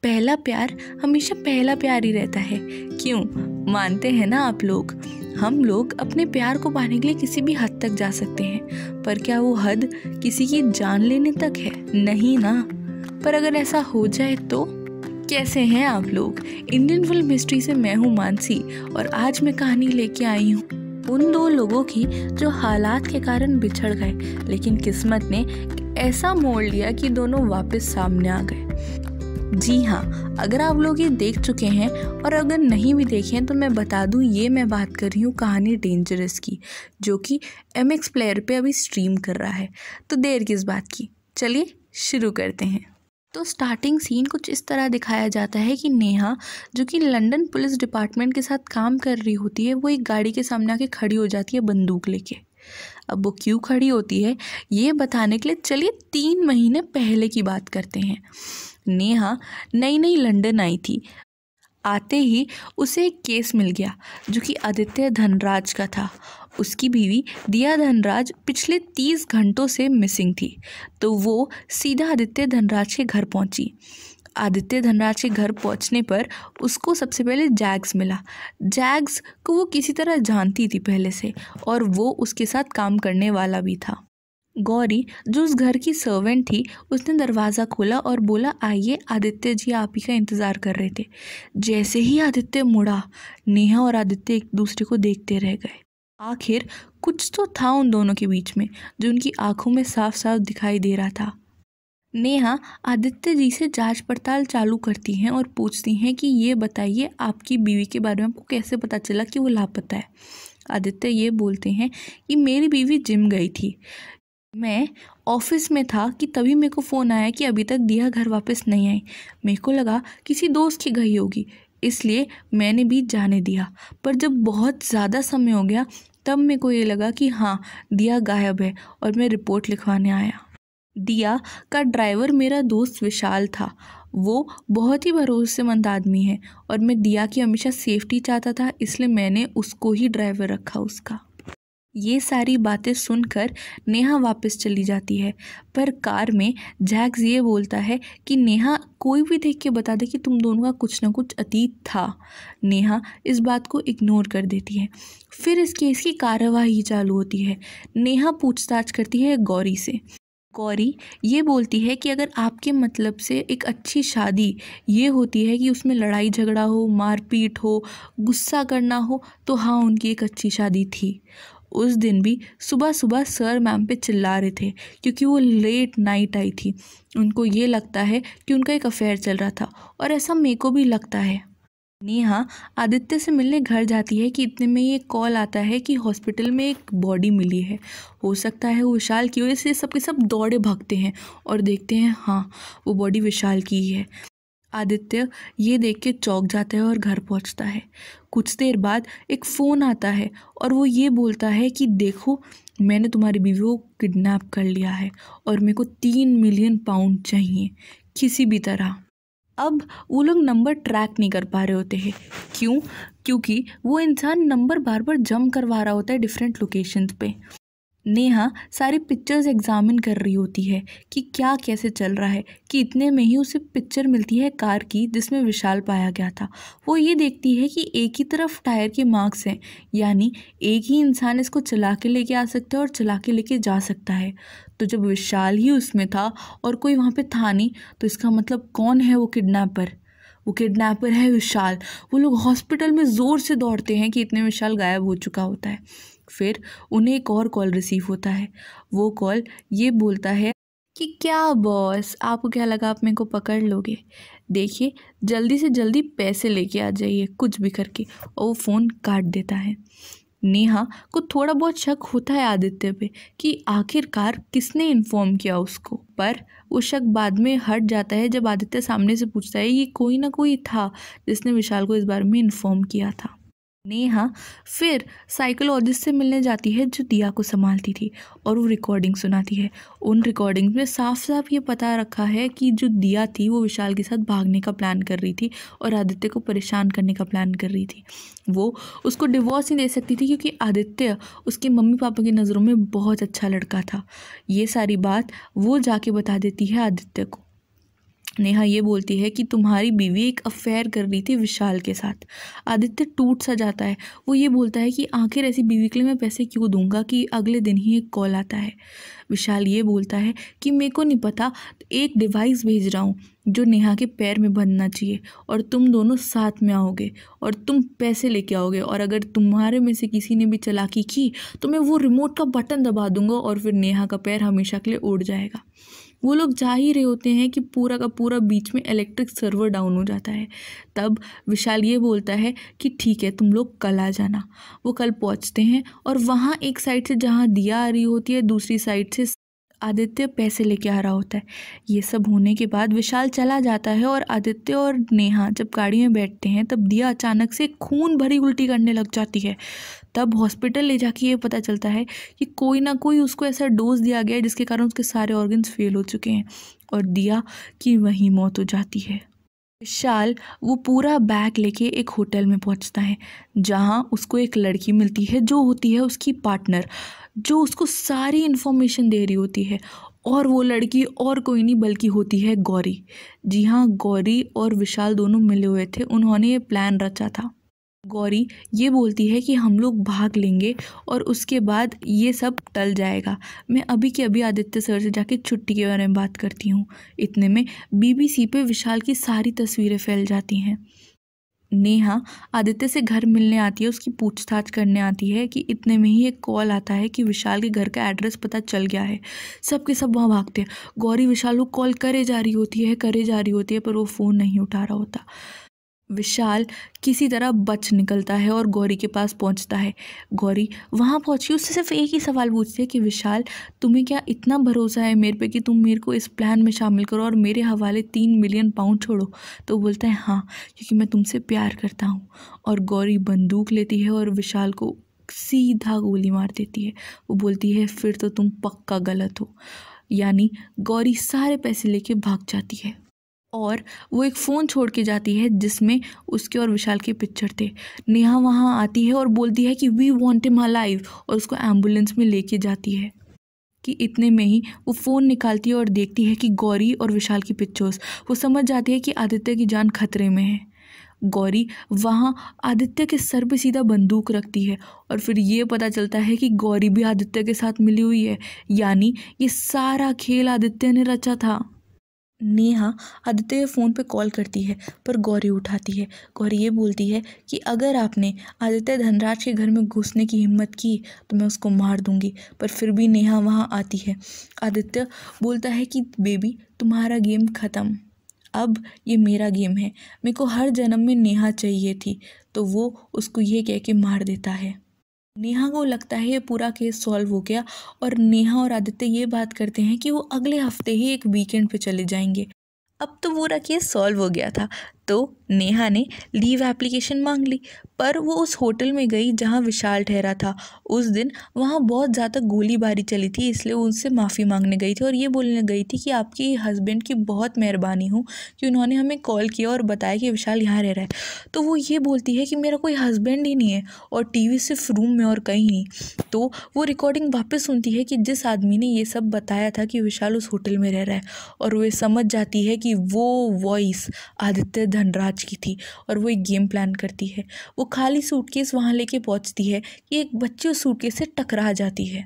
पहला प्यार हमेशा पहला प्यार ही रहता है। क्यों, मानते हैं ना आप लोग? हम लोग अपने प्यार को पाने के लिए किसी भी हद तक जा सकते हैं, पर क्या वो हद किसी की जान लेने तक है? नहीं ना। पर अगर ऐसा हो जाए तो? कैसे हैं आप लोग? इंडियन फिल्म हिस्ट्री से मैं हूँ मानसी और आज मैं कहानी लेके आई हूँ उन दो लोगों की जो हालात के कारण बिछड़ गए, लेकिन किस्मत ने ऐसा मोड़ लिया कि दोनों वापस सामने आ गए। जी हाँ, अगर आप लोग ये देख चुके हैं और अगर नहीं भी देखे हैं तो मैं बता दूं, ये मैं बात कर रही हूँ कहानी डेंजरस की, जो कि MX प्लेयर पे अभी स्ट्रीम कर रहा है। तो देर किस बात की, चलिए शुरू करते हैं। तो स्टार्टिंग सीन कुछ इस तरह दिखाया जाता है कि नेहा, जो कि लंदन पुलिस डिपार्टमेंट के साथ काम कर रही होती है, वो एक गाड़ी के सामने आके खड़ी हो जाती है बंदूक लेके। अब वो क्यों खड़ी होती है ये बताने के लिए चलिए 3 महीने पहले की बात करते हैं। नेहा नई नई लंदन आई थी। आते ही उसे एक केस मिल गया जो कि आदित्य धनराज का था। उसकी बीवी दिया धनराज पिछले 30 घंटों से मिसिंग थी, तो वो सीधा आदित्य धनराज के घर पहुंची। आदित्य धनराज के घर पहुंचने पर उसको सबसे पहले जैग्स मिला। जैग्स को वो किसी तरह जानती थी पहले से और वो उसके साथ काम करने वाला भी था। गौरी, जो उस घर की सर्वेंट थी, उसने दरवाज़ा खोला और बोला, आइए, आदित्य जी आप ही का इंतज़ार कर रहे थे। जैसे ही आदित्य मुड़ा, नेहा और आदित्य एक दूसरे को देखते रह गए। आखिर कुछ तो था उन दोनों के बीच में जो उनकी आंखों में साफ साफ दिखाई दे रहा था। नेहा आदित्य जी से जांच पड़ताल चालू करती हैं और पूछती हैं कि ये बताइए, आपकी बीवी के बारे में आपको कैसे पता चला कि वो लापता है? आदित्य ये बोलते हैं कि मेरी बीवी जिम गई थी, मैं ऑफिस में था कि तभी मेरे को फ़ोन आया कि अभी तक दिया घर वापस नहीं आई। मेरे को लगा किसी दोस्त की गई होगी, इसलिए मैंने भी जाने दिया। पर जब बहुत ज़्यादा समय हो गया तब मेरे को ये लगा कि हाँ, दिया गायब है और मैं रिपोर्ट लिखवाने आया। दिया का ड्राइवर मेरा दोस्त विशाल था। वो बहुत ही भरोसेमंद आदमी है और मैं दिया की हमेशा सेफ्टी चाहता था, इसलिए मैंने उसको ही ड्राइवर रखा उसका। ये सारी बातें सुनकर नेहा वापस चली जाती है, पर कार में जैक्स ये बोलता है कि नेहा, कोई भी देख के बता दे कि तुम दोनों का कुछ ना कुछ अतीत था। नेहा इस बात को इग्नोर कर देती है। फिर इस केस की कार्यवाही चालू होती है। नेहा पूछताछ करती है गौरी से। गौरी ये बोलती है कि अगर आपके मतलब से एक अच्छी शादी ये होती है कि उसमें लड़ाई झगड़ा हो, मारपीट हो, गुस्सा करना हो, तो हाँ, उनकी एक अच्छी शादी थी। उस दिन भी सुबह सुबह सर मैम पे चिल्ला रहे थे क्योंकि वो लेट नाइट आई थी। उनको ये लगता है कि उनका एक अफेयर चल रहा था और ऐसा मेरे को भी लगता है। नेहा आदित्य से मिलने घर जाती है कि इतने में ये कॉल आता है कि हॉस्पिटल में एक बॉडी मिली है। हो सकता है वो विशाल की वजह से सबके सब दौड़े भागते हैं और देखते हैं, हाँ, वो बॉडी विशाल की ही है। आदित्य ये देख के चौंक जाता है और घर पहुंचता है। कुछ देर बाद एक फ़ोन आता है और वो ये बोलता है कि देखो, मैंने तुम्हारी बीवी को किडनैप कर लिया है और मेरे को 3 मिलियन पाउंड चाहिए किसी भी तरह। अब वो लोग नंबर ट्रैक नहीं कर पा रहे होते हैं। क्यों? क्योंकि वो इंसान नंबर बार बार जंप करवा रहा होता है डिफरेंट लोकेशंस पे। नेहा सारी पिक्चर्स एग्जामिन कर रही होती है कि क्या कैसे चल रहा है कि इतने में ही उसे पिक्चर मिलती है कार की जिसमें विशाल पाया गया था। वो ये देखती है कि एक ही तरफ टायर के मार्क्स हैं, यानी एक ही इंसान इसको चला के लेके आ सकता है और चला के लेके जा सकता है। तो जब विशाल ही उसमें था और कोई वहाँ पे था नहीं, तो इसका मतलब कौन है वो किडनैपर? वो किडनैपर है विशाल। वो लोग हॉस्पिटल में ज़ोर से दौड़ते हैं कि इतने में विशाल गायब हो चुका होता है। फिर उन्हें एक और कॉल रिसीव होता है। वो कॉल ये बोलता है कि क्या बॉस, आपको क्या लगा आप मेरे को पकड़ लोगे? देखिए, जल्दी से जल्दी पैसे लेके आ जाइए कुछ भी करके। और वो फ़ोन काट देता है। नेहा को थोड़ा बहुत शक होता है आदित्य पे कि आखिरकार किसने इन्फॉर्म किया उसको, पर वो शक बाद में हट जाता है जब आदित्य सामने से पूछता है कि कोई ना कोई था जिसने विशाल को इस बारे में इन्फॉर्म किया था। नेहा फिर साइकोलॉजिस्ट से मिलने जाती है जो दिया को संभालती थी और वो रिकॉर्डिंग सुनाती है। उन रिकॉर्डिंग्स में साफ साफ ये पता रखा है कि जो दिया थी वो विशाल के साथ भागने का प्लान कर रही थी और आदित्य को परेशान करने का प्लान कर रही थी। वो उसको डिवोर्स नहीं दे सकती थी क्योंकि आदित्य उसके मम्मी पापा की नज़रों में बहुत अच्छा लड़का था। ये सारी बात वो जाके बता देती है आदित्य को। नेहा ये बोलती है कि तुम्हारी बीवी एक अफेयर कर रही थी विशाल के साथ। आदित्य टूट सा जाता है। वो ये बोलता है कि आखिर ऐसी बीवी के लिए मैं पैसे क्यों दूंगा कि अगले दिन ही एक कॉल आता है। विशाल ये बोलता है कि मेरे को नहीं पता, एक डिवाइस भेज रहा हूँ जो नेहा के पैर में बंधना चाहिए और तुम दोनों साथ में आओगे और तुम पैसे लेके आओगे, और अगर तुम्हारे में से किसी ने भी चालाकी की तो मैं वो रिमोट का बटन दबा दूंगा और फिर नेहा का पैर हमेशा के लिए उड़ जाएगा। वो लोग जा ही रहे होते हैं कि पूरा का पूरा बीच में इलेक्ट्रिक सर्वर डाउन हो जाता है। तब विशाल ये बोलता है कि ठीक है, तुम लोग कल आ जाना। वो कल पहुंचते हैं और वहाँ एक साइड से जहाँ दिया आ रही होती है, दूसरी साइड से आदित्य पैसे लेके आ रहा होता है। ये सब होने के बाद विशाल चला जाता है और आदित्य और नेहा जब गाड़ी में बैठते हैं तब दिया अचानक से खून भरी उल्टी करने लग जाती है। तब हॉस्पिटल ले जाके ये पता चलता है कि कोई ना कोई उसको ऐसा डोज दिया गया है जिसके कारण उसके सारे ऑर्गन्स फेल हो चुके हैं और दिया की वहीं मौत हो जाती है। विशाल वो पूरा बैग लेके एक होटल में पहुंचता है जहां उसको एक लड़की मिलती है जो होती है उसकी पार्टनर, जो उसको सारी इन्फॉर्मेशन दे रही होती है। और वो लड़की और कोई नहीं बल्कि होती है गौरी। जी हाँ, गौरी और विशाल दोनों मिले हुए थे, उन्होंने ये प्लान रचा था। गौरी ये बोलती है कि हम लोग भाग लेंगे और उसके बाद ये सब टल जाएगा। मैं अभी के अभी आदित्य सर से जाके छुट्टी के बारे में बात करती हूँ। इतने में बीबीसी पे विशाल की सारी तस्वीरें फैल जाती हैं। नेहा आदित्य से घर मिलने आती है, उसकी पूछताछ करने आती है कि इतने में ही एक कॉल आता है कि विशाल के घर का एड्रेस पता चल गया है। सब के सब वहाँ भागते हैं। गौरी विशाल को कॉल करे जा रही होती है पर वो फ़ोन नहीं उठा रहा होता। विशाल किसी तरह बच निकलता है और गौरी के पास पहुंचता है। गौरी वहां पहुंची उससे सिर्फ एक ही सवाल पूछती है कि विशाल, तुम्हें क्या इतना भरोसा है मेरे पे कि तुम मेरे को इस प्लान में शामिल करो और मेरे हवाले 3 मिलियन पाउंड छोड़ो? तो बोलता है हाँ, क्योंकि मैं तुमसे प्यार करता हूँ। और गौरी बंदूक लेती है और विशाल को सीधा गोली मार देती है। वो बोलती है फिर तो तुम पक्का गलत हो। यानी गौरी सारे पैसे लेके भाग जाती है और वो एक फ़ोन छोड़ के जाती है जिसमें उसके और विशाल के पिक्चर थे। नेहा वहाँ आती है और बोलती है कि वी वांट हिम अलाइव और उसको एम्बुलेंस में लेके जाती है। कि इतने में ही वो फ़ोन निकालती है और देखती है कि गौरी और विशाल की पिक्चर्स। वो समझ जाती है कि आदित्य की जान खतरे में है। गौरी वहाँ आदित्य के सर पे सीधा बंदूक रखती है और फिर ये पता चलता है कि गौरी भी आदित्य के साथ मिली हुई है। यानी ये सारा खेल आदित्य ने रचा था। नेहा आदित्य के फ़ोन पे कॉल करती है पर गौरी उठाती है। गौरी ये बोलती है कि अगर आपने आदित्य धनराज के घर में घुसने की हिम्मत की तो मैं उसको मार दूंगी। पर फिर भी नेहा वहाँ आती है। आदित्य बोलता है कि बेबी, तुम्हारा गेम ख़त्म, अब ये मेरा गेम है। मेरे को हर जन्म में नेहा चाहिए थी। तो वो उसको ये कह के मार देता है। नेहा को लगता है ये पूरा केस सॉल्व हो गया और नेहा और आदित्य ये बात करते हैं कि वो अगले हफ्ते ही एक वीकेंड पे चले जाएंगे। अब तो पूरा केस सॉल्व हो गया था तो नेहा ने लीव एप्लीकेशन मांग ली। पर वो उस होटल में गई जहाँ विशाल ठहरा था। उस दिन वहाँ बहुत ज़्यादा गोलीबारी चली थी, इसलिए वो उनसे माफ़ी मांगने गई थी और ये बोलने गई थी कि आपकी हस्बैंड की बहुत मेहरबानी हो कि उन्होंने हमें कॉल किया और बताया कि विशाल यहाँ रह रहा है। तो वो ये बोलती है कि मेरा कोई हस्बैंड ही नहीं है और टीवी सिर्फ रूम में और कहीं नहीं। तो वो रिकॉर्डिंग वापस सुनती है कि जिस आदमी ने ये सब बताया था कि विशाल उस होटल में रह रहा है, और वो समझ जाती है कि वो वॉइस आदित्य धनराज की थी और वो एक गेम प्लान करती है। वो खाली सूटकेस वहाँ लेके पहुँचती है कि एक बच्ची उस सूटकेस से टकरा जाती है।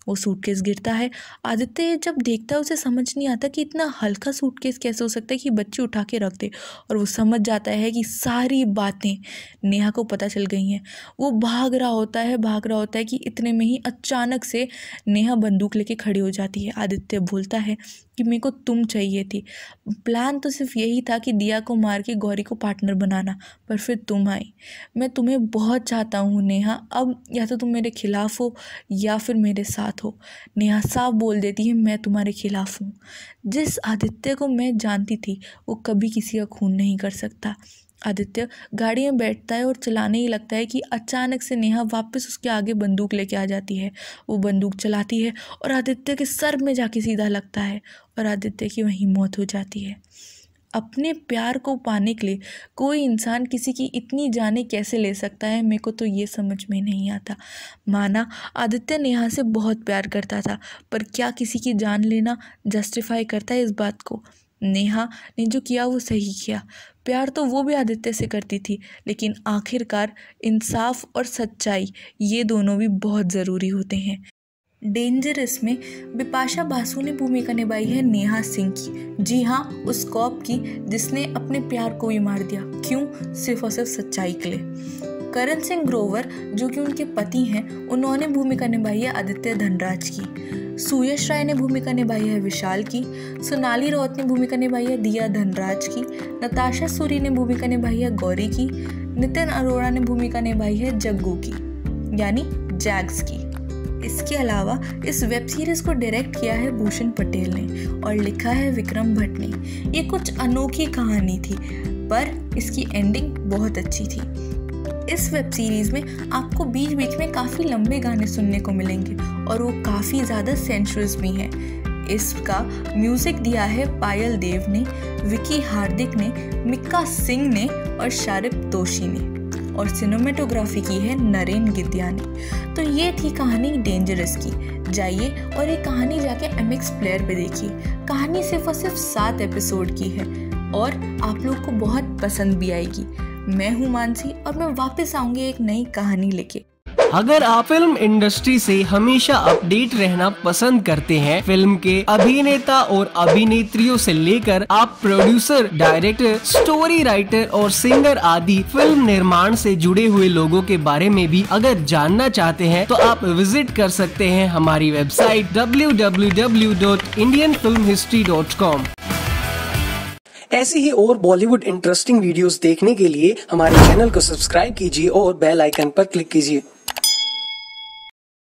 वो सूटकेस गिरता है। आदित्य जब देखता है उसे समझ नहीं आता कि इतना हल्का सूटकेस कैसे हो सकता है कि बच्ची उठा के रख दे, और वो समझ जाता है कि सारी बातें नेहा को पता चल गई हैं। वो भाग रहा होता है कि इतने में ही अचानक से नेहा बंदूक लेके खड़ी हो जाती है। आदित्य बोलता है कि मेरे को तुम चाहिए थी। प्लान तो सिर्फ यही था कि दिया को मार के गौरी को पार्टनर बनाना, पर फिर तुम आई। मैं तुम्हें बहुत चाहता हूँ नेहा, अब या तो तुम मेरे खिलाफ हो या फिर मेरे साथ हो। नेहा साफ बोल देती है मैं तुम्हारे खिलाफ हूँ। जिस आदित्य को मैं जानती थी वो कभी किसी का खून नहीं कर सकता। आदित्य गाड़ी में बैठता है और चलाने ही लगता है कि अचानक से नेहा वापस उसके आगे बंदूक लेके आ जाती है। वो बंदूक चलाती है और आदित्य के सर में जाके सीधा लगता है और आदित्य की वहीं मौत हो जाती है। अपने प्यार को पाने के लिए कोई इंसान किसी की इतनी जाने कैसे ले सकता है, मेरे को तो ये समझ में नहीं आता। माना आदित्य नेहा से बहुत प्यार करता था, पर क्या किसी की जान लेना जस्टिफाई करता है इस बात को? नेहा ने जो किया वो सही किया। प्यार तो वो भी आदित्य से करती थी, लेकिन आखिरकार इंसाफ और सच्चाई ये दोनों भी बहुत ज़रूरी होते हैं। डेंजरस में बिपाशा बासु ने भूमिका निभाई है नेहा सिंह की। जी हाँ, उस कॉप की जिसने अपने प्यार को भी मार दिया। क्यों? सिर्फ और सिर्फ सच्चाई के लिए। करण सिंह ग्रोवर जो कि उनके पति हैं, उन्होंने भूमिका निभाई है आदित्य धनराज की। सुयश राय ने भूमिका निभाई है विशाल की। सोनाली राउत ने भूमिका निभाई है दिया धनराज की। नताशा सूरी ने भूमिका निभाई है गौरी की। नितिन अरोड़ा ने भूमिका निभाई है जग्गू की, यानी जैग्स की। इसके अलावा इस वेब सीरीज को डायरेक्ट किया है भूषण पटेल ने और लिखा है विक्रम भट्ट ने। ये कुछ अनोखी कहानी थी, पर इसकी एंडिंग बहुत अच्छी थी। इस वेब सीरीज में आपको बीच बीच में काफ़ी लंबे गाने सुनने को मिलेंगे और वो काफ़ी ज़्यादा सेंशुअस भी हैं। इसका म्यूज़िक दिया है पायल देव ने, विकी हार्दिक ने, मिक्का सिंह ने और शारिफ दोषी ने, और सिनेमेटोग्राफी की है नरेन गिद्या ने। तो ये थी कहानी डेंजरस की। जाइए और ये कहानी जाके MX प्लेयर पे देखिए। कहानी सिर्फ और सिर्फ 7 एपिसोड की है और आप लोग को बहुत पसंद भी आएगी। मैं हूँ मानसी और मैं वापस आऊंगी एक नई कहानी लेके। अगर आप फिल्म इंडस्ट्री से हमेशा अपडेट रहना पसंद करते हैं, फिल्म के अभिनेता और अभिनेत्रियों से लेकर आप प्रोड्यूसर, डायरेक्टर, स्टोरी राइटर और सिंगर आदि फिल्म निर्माण से जुड़े हुए लोगों के बारे में भी अगर जानना चाहते हैं तो आप विजिट कर सकते हैं हमारी वेबसाइट www.indianfilmhistory.com। ऐसी ही और बॉलीवुड इंटरेस्टिंग वीडियोस देखने के लिए हमारे चैनल को सब्सक्राइब कीजिए और बेल आइकन पर क्लिक कीजिए।